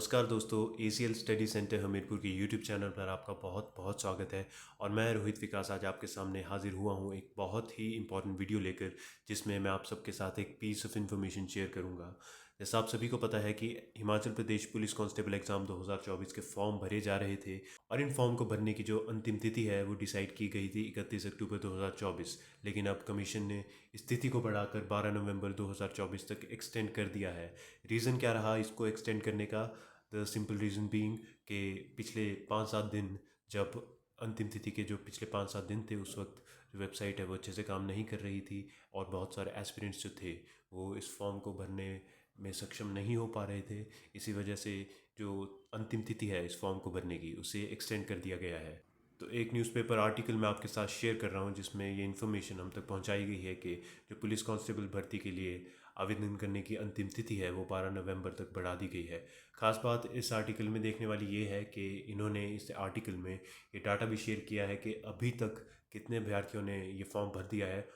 नमस्कार दोस्तों, ACL study centre Hamirpur के यूट्यूब चैनल पर आपका बहुत बहुत स्वागत है। और मैं रोहित विकास आज आपके सामने हाजिर हुआ हूँ एक बहुत ही इम्पॉर्टेंट वीडियो लेकर, जिसमें मैं आप सबके साथ एक पीस ऑफ इन्फॉर्मेशन शेयर करूँगा। जैसा आप सभी को पता है कि Himachal Pradesh police constable exam 2024 के फॉर्म भरे जा रहे थे, और इन फॉर्म को भरने की जो अंतिम तिथि है वो डिसाइड की गई थी 31 अक्टूबर 2024। लेकिन अब कमीशन ने इस तिथि को बढ़ाकर 12 नवंबर 2024 तक एक्सटेंड कर दिया है। रीज़न क्या रहा इसको एक्सटेंड करने का? द सिंपल रीज़न बीइंग कि पिछले 5-7 दिन, जब अंतिम तिथि के जो पिछले 5-7 दिन थे, उस वक्त जो वेबसाइट है वो अच्छे से काम नहीं कर रही थी, और बहुत सारे एस्पिरेंट्स जो थे वो इस फॉर्म को भरने में सक्षम नहीं हो पा रहे थे। इसी वजह से जो अंतिम तिथि है इस फॉर्म को भरने की, उसे एक्सटेंड कर दिया गया है। तो एक न्यूज़पेपर आर्टिकल मैं आपके साथ शेयर कर रहा हूँ, जिसमें ये इन्फॉर्मेशन हम तक पहुँचाई गई है कि जो पुलिस कांस्टेबल भर्ती के लिए आवेदन करने की अंतिम तिथि है वो 12 नवंबर तक बढ़ा दी गई है। ख़ास बात इस आर्टिकल में देखने वाली ये है कि इन्होंने इस आर्टिकल में ये डाटा भी शेयर किया है कि अभी तक कितने अभ्यर्थियों ने ये फॉर्म भर दिया है।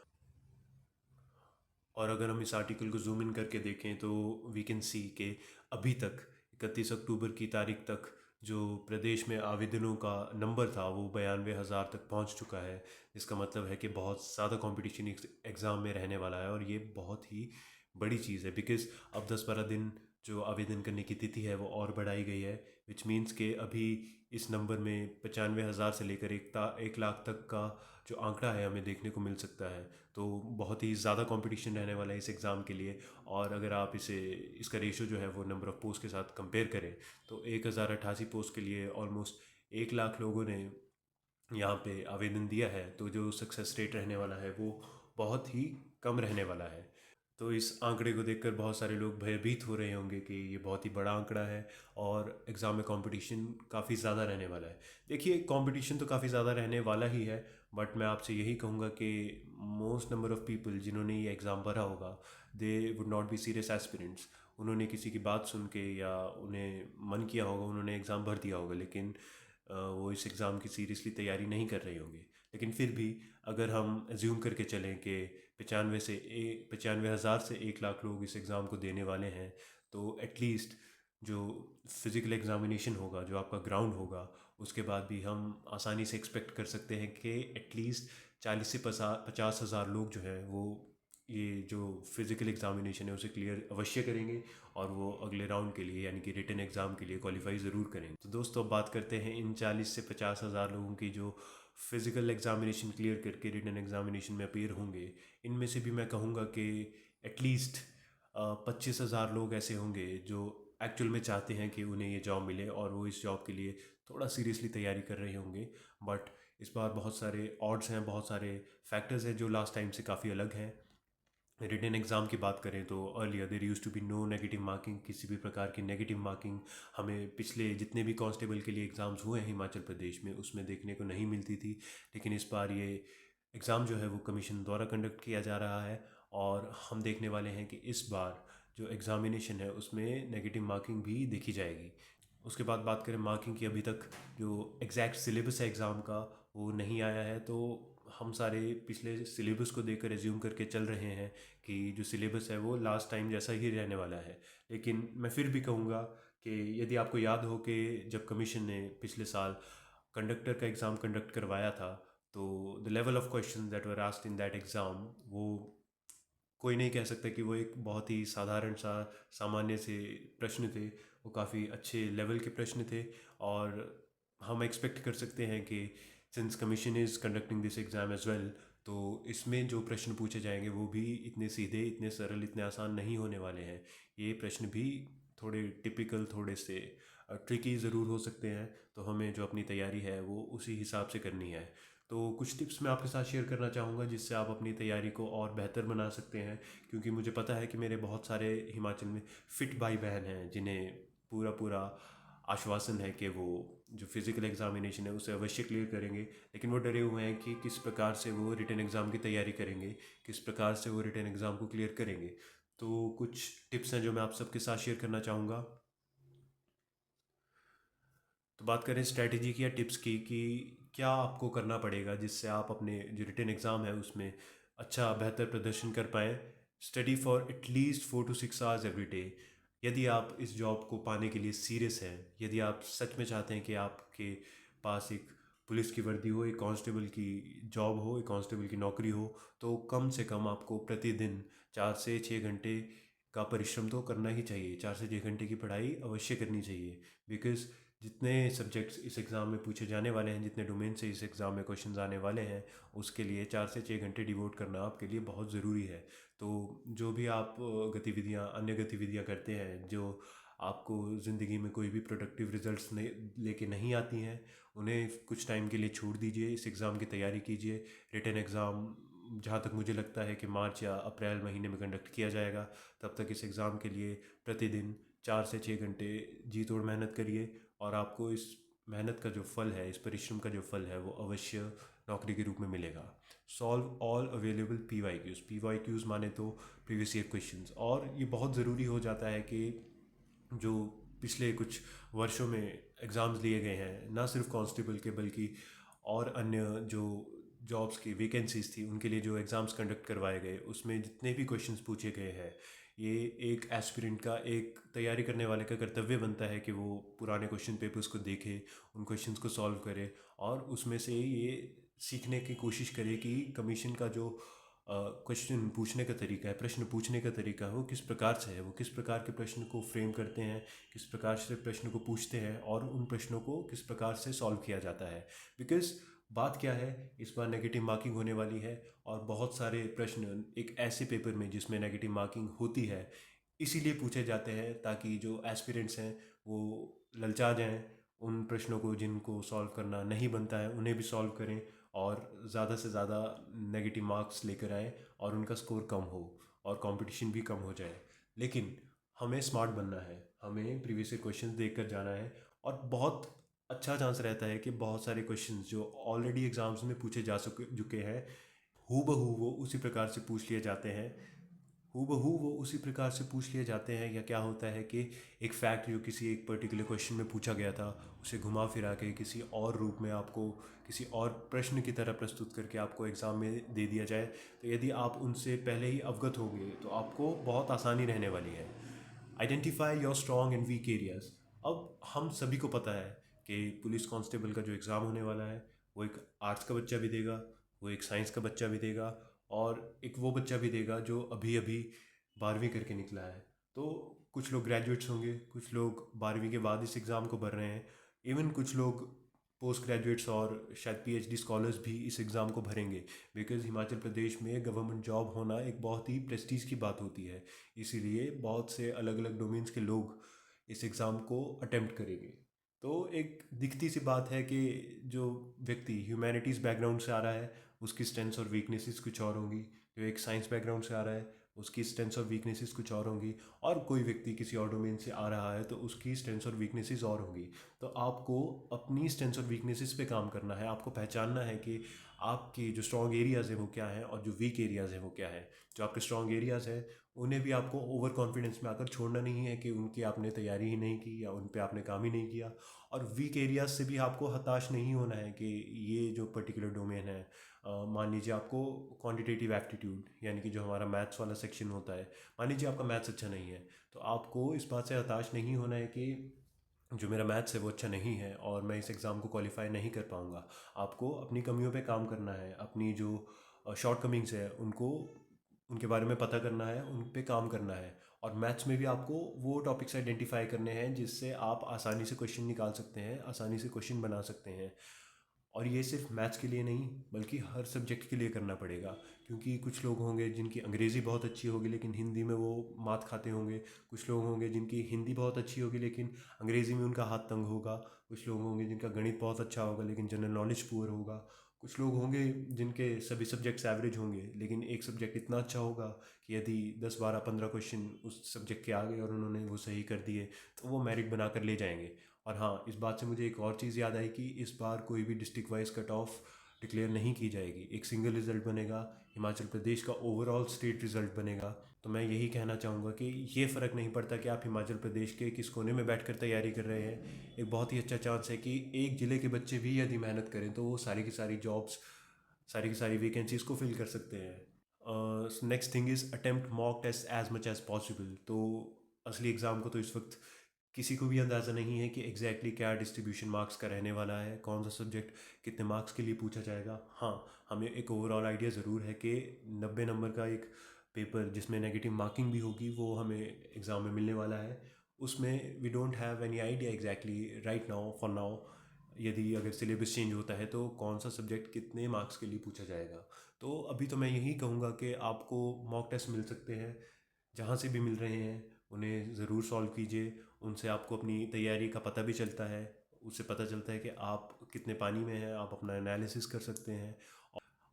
और अगर हम इस आर्टिकल को जूम इन करके देखें तो वी कैन सी कि अभी तक 31 अक्टूबर की तारीख तक जो प्रदेश में आवेदनों का नंबर था वो 92,000 तक पहुंच चुका है। इसका मतलब है कि बहुत ज़्यादा कंपटीशन एग्ज़ाम में रहने वाला है, और ये बहुत ही बड़ी चीज़ है, बिकॉज़ अब 10-12 दिन जो आवेदन करने की तिथि है वो और बढ़ाई गई है। विच मीन्स के अभी इस नंबर में 95,000 से लेकर 1 लाख तक का जो आंकड़ा है हमें देखने को मिल सकता है। तो बहुत ही ज़्यादा कंपटीशन रहने वाला है इस एग्ज़ाम के लिए। और अगर आप इसका रेशो जो है वो नंबर ऑफ़ पोस्ट के साथ कंपेयर करें, तो 1088 पोस्ट के लिए ऑलमोस्ट 1 लाख लोगों ने यहाँ पे आवेदन दिया है। तो जो सक्सेस रेट रहने वाला है वो बहुत ही कम रहने वाला है। तो इस आंकड़े को देखकर बहुत सारे लोग भयभीत हो रहे होंगे कि ये बहुत ही बड़ा आंकड़ा है, और एग्ज़ाम में कंपटीशन काफ़ी ज़्यादा रहने वाला है। देखिए, कंपटीशन तो काफ़ी ज़्यादा रहने वाला ही है, बट मैं आपसे यही कहूँगा कि मोस्ट नंबर ऑफ़ पीपल जिन्होंने ये एग्ज़ाम भरा होगा, they would not be serious aspirants. उन्होंने किसी की बात सुन के, या उन्हें मन किया होगा, उन्होंने एग्ज़ाम भर दिया होगा, लेकिन वो इस एग्ज़ाम की सीरियसली तैयारी नहीं कर रहे होंगे। लेकिन फिर भी अगर हम एज्यूम करके चलें कि 95,000 से 1 लाख लोग इस एग्ज़ाम को देने वाले हैं, तो एटलीस्ट जो फिज़िकल एग्ज़ामिनेशन होगा, जो आपका ग्राउंड होगा, उसके बाद भी हम आसानी से एक्सपेक्ट कर सकते हैं कि एटलीस्ट 40 से 50 हज़ार लोग जो हैं वो ये जो फिज़िकल एग्ज़ामिनेशन है उसे क्लियर अवश्य करेंगे, और वो अगले राउंड के लिए यानी कि रिटन एग्ज़ाम के लिए क्वालिफाई ज़रूर करेंगे। तो दोस्तों, अब बात करते हैं इन 40 से 50 हज़ार लोगों की जो फिज़िकल एग्ज़ामिनेशन क्लियर करके रिटन एग्ज़ामिनेशन में अपीयर होंगे। इनमें से भी मैं कहूँगा कि एटलीस्ट 25,000 लोग ऐसे होंगे जो एक्चुअल में चाहते हैं कि उन्हें ये जॉब मिले, और वो इस जॉब के लिए थोड़ा सीरियसली तैयारी कर रहे होंगे। बट इस बार बहुत सारे ऑड्स हैं, बहुत सारे फैक्टर्स हैं जो लास्ट टाइम से काफ़ी अलग हैं। रिटन एग्ज़ाम की बात करें तो earlier there used to be no negative marking. किसी भी प्रकार की नेगेटिव मार्किंग हमें पिछले जितने भी कांस्टेबल के लिए एग्ज़ाम्स हुए हैं हिमाचल प्रदेश में, उसमें देखने को नहीं मिलती थी। लेकिन इस बार ये एग्ज़ाम जो है वो कमीशन द्वारा कंडक्ट किया जा रहा है, और हम देखने वाले हैं कि इस बार जो एग्ज़ामिनेशन है उसमें नेगेटिव मार्किंग भी देखी जाएगी। उसके बाद बात करें मार्किंग की, अभी तक जो एग्जैक्ट सिलेबस है एग्ज़ाम का वो नहीं आया है। तो हम सारे पिछले सिलेबस को देखकर एज्यूम करके चल रहे हैं कि जो सिलेबस है वो लास्ट टाइम जैसा ही रहने वाला है। लेकिन मैं फिर भी कहूँगा कि यदि आपको याद हो कि जब कमीशन ने पिछले साल कंडक्टर का एग्ज़ाम कंडक्ट करवाया था, तो the level of question that were asked in that exam, वो कोई नहीं कह सकता कि वो एक बहुत ही साधारण सा सामान्य से प्रश्न थे। वो काफ़ी अच्छे लेवल के प्रश्न थे, और हम एक्सपेक्ट कर सकते हैं कि since commission is conducting this exam as well, तो इसमें जो प्रश्न पूछे जाएंगे वो भी इतने सीधे, इतने सरल, इतने आसान नहीं होने वाले हैं। ये प्रश्न भी थोड़े टिपिकल, थोड़े से ट्रिकी ज़रूर हो सकते हैं। तो हमें जो अपनी तैयारी है वो उसी हिसाब से करनी है। तो कुछ टिप्स मैं आपके साथ शेयर करना चाहूँगा जिससे आप अपनी तैयारी को और बेहतर बना सकते हैं, क्योंकि मुझे पता है कि मेरे बहुत सारे हिमाचल में फ़िट भाई बहन हैं जिन्हें पूरा पूरा आश्वासन है कि वो जो फिज़िकल एग्ज़ामिनेशन है उसे अवश्य क्लियर करेंगे। लेकिन वो डरे हुए हैं कि किस प्रकार से वो रिटन एग्ज़ाम की तैयारी करेंगे, किस प्रकार से वो रिटन एग्ज़ाम को क्लियर करेंगे। तो कुछ टिप्स हैं जो मैं आप सबके साथ शेयर करना चाहूँगा। तो बात करें स्ट्रैटेजी की या टिप्स की, कि क्या आपको करना पड़ेगा जिससे आप अपने जो रिटन एग्ज़ाम है उसमें अच्छा बेहतर प्रदर्शन कर पाएँ। Study for at least 4 to 6 hours every day. यदि आप इस जॉब को पाने के लिए सीरियस हैं, यदि आप सच में चाहते हैं कि आपके पास एक पुलिस की वर्दी हो, एक कांस्टेबल की जॉब हो, एक कांस्टेबल की नौकरी हो, तो कम से कम आपको प्रतिदिन 4 से 6 घंटे का परिश्रम तो करना ही चाहिए। 4 से 6 घंटे की पढ़ाई अवश्य करनी चाहिए। बिकॉज़ जितने सब्जेक्ट्स इस एग्ज़ाम में पूछे जाने वाले हैं, जितने डोमेन से इस एग्ज़ाम में क्वेश्चंस आने वाले हैं, उसके लिए 4 से 6 घंटे डिवोट करना आपके लिए बहुत ज़रूरी है। तो जो भी आप गतिविधियाँ अन्य गतिविधियाँ करते हैं जो आपको ज़िंदगी में कोई भी प्रोडक्टिव रिजल्ट्स नहीं लेके नहीं आती हैं, उन्हें कुछ टाइम के लिए छोड़ दीजिए। इस एग्ज़ाम की तैयारी कीजिए। रिटन एग्ज़ाम जहाँ तक मुझे लगता है कि मार्च या अप्रैल महीने में कंडक्ट किया जाएगा। तब तक इस एग्ज़ाम के लिए प्रतिदिन 4 से 6 घंटे जी तोड़ मेहनत करिए, और आपको इस मेहनत का जो फल है, इस परिश्रम का जो फल है, वो अवश्य नौकरी के रूप में मिलेगा। Solve all available P Y Qs माने तो प्रीवियस ईयर क्वेश्चंस। और ये बहुत ज़रूरी हो जाता है कि जो पिछले कुछ वर्षों में एग्ज़ाम्स लिए गए हैं, ना सिर्फ कांस्टेबल के बल्कि और अन्य जो जॉब्स की वैकेंसीज थी उनके लिए जो एग्ज़ाम्स कंडक्ट करवाए गए, उसमें जितने भी क्वेश्चंस पूछे गए हैं, ये एक एस्पिरेंट का, एक तैयारी करने वाले का कर्तव्य बनता है कि वो पुराने क्वेश्चन पेपर्स को देखे, उन क्वेश्चंस को सॉल्व करे, और उसमें से ये सीखने की कोशिश करे कि कमीशन का जो क्वेश्चन पूछने का तरीका है, प्रश्न पूछने का तरीका है, वो किस प्रकार से है, वो किस प्रकार के प्रश्न को फ्रेम करते हैं, किस प्रकार से प्रश्न को पूछते हैं, और उन प्रश्नों को किस प्रकार से सॉल्व किया जाता है। बिकॉज़ बात क्या है, इस बार नेगेटिव मार्किंग होने वाली है, और बहुत सारे प्रश्न एक ऐसे पेपर में जिसमें नेगेटिव मार्किंग होती है इसीलिए पूछे जाते हैं ताकि जो एस्पिरेंट्स हैं वो ललचा जाएं, उन प्रश्नों को जिनको सॉल्व करना नहीं बनता है उन्हें भी सॉल्व करें, और ज़्यादा से ज़्यादा नेगेटिव मार्क्स लेकर आएँ, और उनका स्कोर कम हो और कंपटीशन भी कम हो जाए। लेकिन हमें स्मार्ट बनना है, हमें प्रीवियस ईयर क्वेश्चंस देखकर जाना है, और बहुत अच्छा चांस रहता है कि बहुत सारे क्वेश्चंस जो ऑलरेडी एग्जाम्स में पूछे जा चुके हैं, हूबहू वो उसी प्रकार से पूछ लिए जाते हैं। हूबहू वो उसी प्रकार से पूछ लिए जाते हैं, या क्या होता है कि एक फैक्ट जो किसी एक पर्टिकुलर क्वेश्चन में पूछा गया था, उसे घुमा फिरा के किसी और रूप में आपको किसी और प्रश्न की तरह प्रस्तुत करके आपको एग्ज़ाम में दे दिया जाए, तो यदि आप उनसे पहले ही अवगत होंगे तो आपको बहुत आसानी रहने वाली है। Identify your strong and weak areas. अब हम सभी को पता है कि पुलिस कांस्टेबल का जो एग्ज़ाम होने वाला है, वो एक आर्ट्स का बच्चा भी देगा, वो एक साइंस का बच्चा भी देगा, और एक वो बच्चा भी देगा जो अभी अभी 12वीं करके निकला है। तो कुछ लोग ग्रेजुएट्स होंगे, कुछ लोग 12वीं के बाद इस एग्ज़ाम को भर रहे हैं, इवन कुछ लोग पोस्ट ग्रेजुएट्स और शायद पीएचडी स्कॉलर्स भी इस एग्ज़ाम को भरेंगे। बिकॉज़ हिमाचल प्रदेश में गवर्नमेंट जॉब होना एक बहुत ही प्रेस्टीज की बात होती है, इसीलिए बहुत से अलग अलग डोमेन्स के लोग इस एग्ज़ाम को अटेम्प्ट करेंगे। तो एक दिखती सी बात है कि जो व्यक्ति ह्यूमैनिटीज़ बैकग्राउंड से आ रहा है उसकी स्ट्रेंथ्स और वीकनेसेस कुछ और होंगी, जो एक साइंस बैकग्राउंड से आ रहा है उसकी स्ट्रेंथ्स और वीकनेसेस कुछ और होंगी, और कोई व्यक्ति किसी और डोमेन से आ रहा है तो उसकी स्ट्रेंथ्स और वीकनेसेस और होंगी। तो आपको अपनी स्ट्रेंथ्स और वीकनेसेस पे काम करना है, आपको पहचानना है कि आपकी जो स्ट्रॉन्ग एरियाज़ हैं वो क्या हैं, और जो वीक एरियाज़ हैं वो क्या है। जो आपके स्ट्रॉन्ग एरियाज़ हैं उन्हें भी आपको ओवर कॉन्फिडेंस में आकर छोड़ना नहीं है कि उनकी आपने तैयारी ही नहीं की या उन पे आपने काम ही नहीं किया, और वीक एरियाज से भी आपको हताश नहीं होना है कि ये जो पर्टिकुलर डोमेन है, मान लीजिए आपको क्वांटिटेटिव एप्टीट्यूड यानी कि जो हमारा मैथ्स वाला सेक्शन होता है, मान लीजिए आपका मैथ्स अच्छा नहीं है, तो आपको इस बात से हताश नहीं होना है कि जो मेरा मैथ्स है वो अच्छा नहीं है और मैं इस एग्ज़ाम को क्वालिफाई नहीं कर पाऊँगा। आपको अपनी कमियों पे काम करना है, अपनी जो शॉर्ट कमिंग्स है उनको, उनके बारे में पता करना है, उन पे काम करना है। और मैथ्स में भी आपको वो टॉपिक्स आइडेंटिफाई करने हैं जिससे आप आसानी से क्वेश्चन निकाल सकते हैं, आसानी से क्वेश्चन बना सकते हैं। और ये सिर्फ मैथ्स के लिए नहीं बल्कि हर सब्जेक्ट के लिए करना पड़ेगा, क्योंकि कुछ लोग होंगे जिनकी अंग्रेज़ी बहुत अच्छी होगी लेकिन हिंदी में वो मात खाते होंगे, कुछ लोग होंगे जिनकी हिंदी बहुत अच्छी होगी लेकिन अंग्रेज़ी में उनका हाथ तंग होगा, कुछ लोग होंगे जिनका गणित बहुत अच्छा होगा लेकिन जनरल नॉलेज पुअर होगा, कुछ लोग होंगे जिनके सभी सब्जेक्ट्स एवरेज होंगे लेकिन एक सब्जेक्ट इतना अच्छा होगा कि यदि 10 12 15 क्वेश्चन उस सब्जेक्ट के आ गए और उन्होंने वो सही कर दिए तो वो मेरिट बना कर ले जाएंगे। और हाँ, इस बात से मुझे एक और चीज़ याद आई कि इस बार कोई भी district wise cut off declare नहीं की जाएगी, एक सिंगल रिज़ल्ट बनेगा, हिमाचल प्रदेश का ओवरऑल स्टेट रिज़ल्ट बनेगा। तो मैं यही कहना चाहूँगा कि ये फ़र्क नहीं पड़ता कि आप हिमाचल प्रदेश के किस कोने में बैठकर तैयारी कर रहे हैं, एक बहुत ही अच्छा चांस है कि एक ज़िले के बच्चे भी यदि मेहनत करें तो वो सारी की सारी जॉब्स, सारी की सारी वैकेंसीज़ को फिल कर सकते हैं। Next thing is attempt mock test as much as possible. तो असली एग्ज़ाम को तो इस वक्त किसी को भी अंदाज़ा नहीं है कि एग्जैक्टली क्या डिस्ट्रीब्यूशन मार्क्स का रहने वाला है, कौन सा सब्जेक्ट कितने मार्क्स के लिए पूछा जाएगा। हाँ, हमें एक ओवरऑल आइडिया ज़रूर है कि 90 नंबर का एक पेपर जिसमें नेगेटिव मार्किंग भी होगी वो हमें एग्ज़ाम में मिलने वाला है। उसमें we don't have any idea exactly right now for now, यदि अगर सिलेबस चेंज होता है तो कौन सा सब्जेक्ट कितने मार्क्स के लिए पूछा जाएगा। तो अभी तो मैं यही कहूँगा कि आपको मॉक टेस्ट मिल सकते हैं, जहाँ से भी मिल रहे हैं उन्हें ज़रूर सॉल्व कीजिए। उनसे आपको अपनी तैयारी का पता भी चलता है, उससे पता चलता है कि आप कितने पानी में हैं, आप अपना एनालिसिस कर सकते हैं।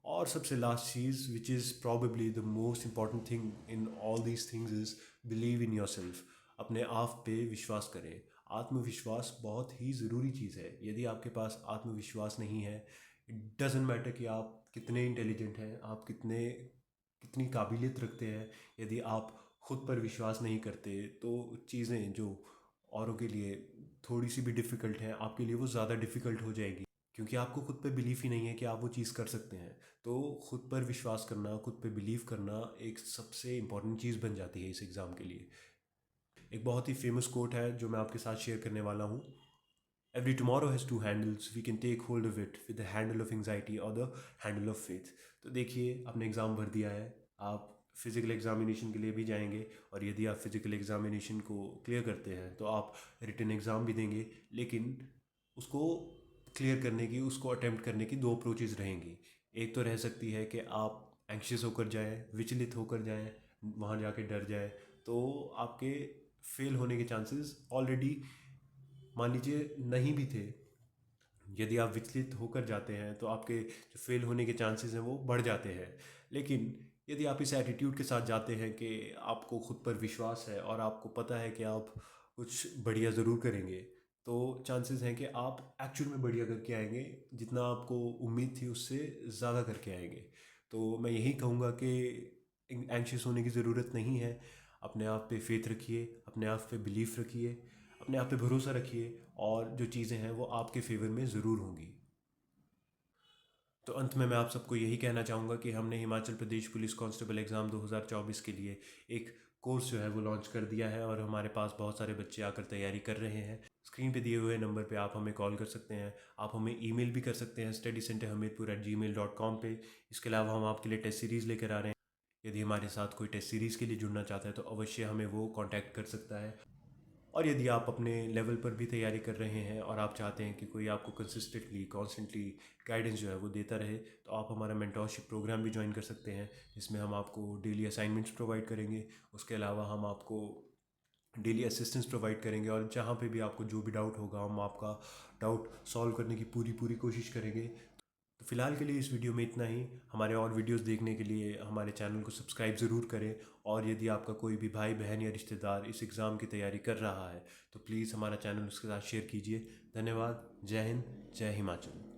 और सबसे last cheese which is probably the most important thing in all these things is believe in your self. अपने आप पे विश्वास करें। आत्मविश्वास बहुत ही ज़रूरी चीज़ है। यदि आपके पास आत्मविश्वास नहीं है, इट डजेंट मैटर कि आप कितने इंटेलिजेंट हैं, आप कितनी काबिलियत रखते हैं, यदि आप खुद पर विश्वास नहीं करते तो चीज़ें जो औरों के लिए थोड़ी सी भी डिफ़िकल्ट हैं आपके लिए वो ज़्यादा डिफ़िकल्ट हो जाएगी, क्योंकि आपको खुद पे बिलीफ ही नहीं है कि आप वो चीज़ कर सकते हैं। तो खुद पर विश्वास करना, खुद पे बिलीव करना एक सबसे इम्पॉर्टेंट चीज़ बन जाती है इस एग्ज़ाम के लिए। एक बहुत ही फेमस कोट है जो मैं आपके साथ शेयर करने वाला हूँ। Every tomorrow has two handles, we can take hold of it with the handle of anxiety और द हैंडल ऑफ फेथ। तो देखिए, आपने एग्ज़ाम भर दिया है, आप फिज़िकल एग्जामिनेशन के लिए भी जाएंगे, और यदि आप फिज़िकल एग्जामिनेशन को क्लियर करते हैं तो आप रिटन एग्ज़ाम भी देंगे। लेकिन उसको क्लियर करने की, उसको अटेम्प्ट करने की दो अप्रोचेज़ रहेंगी। एक तो रह सकती है कि आप एंक्शियस होकर जाएं, विचलित होकर जाएं, वहाँ जाके डर जाएं, तो आपके फेल होने के चांसेस ऑलरेडी मान लीजिए नहीं भी थे। यदि आप विचलित होकर जाते हैं तो आपके जो फेल होने के चांसेस हैं वो बढ़ जाते हैं। लेकिन यदि आप इस एटीट्यूड के साथ जाते हैं कि आपको खुद पर विश्वास है और आपको पता है कि आप कुछ बढ़िया ज़रूर करेंगे, तो चांसेस हैं कि आप एक्चुअल में बढ़िया करके आएंगे, जितना आपको उम्मीद थी उससे ज़्यादा करके आएंगे। तो मैं यही कहूँगा कि एंग्शियस होने की ज़रूरत नहीं है। अपने आप पे फेथ रखिए, अपने आप पे बिलीफ रखिए, अपने आप पे भरोसा रखिए, और जो चीज़ें हैं वो आपके फेवर में ज़रूर होंगी। तो अंत में मैं आप सबको यही कहना चाहूँगा कि हमने Himachal Pradesh police constable exam 2024 के लिए एक कोर्स जो है वो लॉन्च कर दिया है, और हमारे पास बहुत सारे बच्चे आकर तैयारी कर रहे हैं। स्क्रीन पे दिए हुए नंबर पे आप हमें कॉल कर सकते हैं, आप हमें ईमेल भी कर सकते हैं studycenterhamirpur@gmail.com पे। इसके अलावा हम आपके लिए टेस्ट सीरीज़ लेकर आ रहे हैं। यदि हमारे साथ कोई टेस्ट सीरीज़ के लिए जुड़ना चाहता है तो अवश्य हमें वो कांटेक्ट कर सकता है। और यदि आप अपने लेवल पर भी तैयारी कर रहे हैं और आप चाहते हैं कि कोई आपको कंसिस्टेंटली कॉन्स्टेंटली गाइडेंस जो है वो देता रहे, तो आप हमारा मेंटोरशिप प्रोग्राम भी ज्वाइन कर सकते हैं, जिसमें हम आपको डेली असाइनमेंट्स प्रोवाइड करेंगे। उसके अलावा हम आपको डेली असिस्टेंस प्रोवाइड करेंगे, और जहाँ पे भी आपको जो भी डाउट होगा हम आपका डाउट सॉल्व करने की पूरी पूरी कोशिश करेंगे। तो फ़िलहाल के लिए इस वीडियो में इतना ही। हमारे और वीडियोस देखने के लिए हमारे चैनल को सब्सक्राइब ज़रूर करें, और यदि आपका कोई भी भाई बहन या रिश्तेदार इस एग्ज़ाम की तैयारी कर रहा है तो प्लीज़ हमारा चैनल उसके साथ शेयर कीजिए। धन्यवाद। जय हिंद, जय हिमाचल।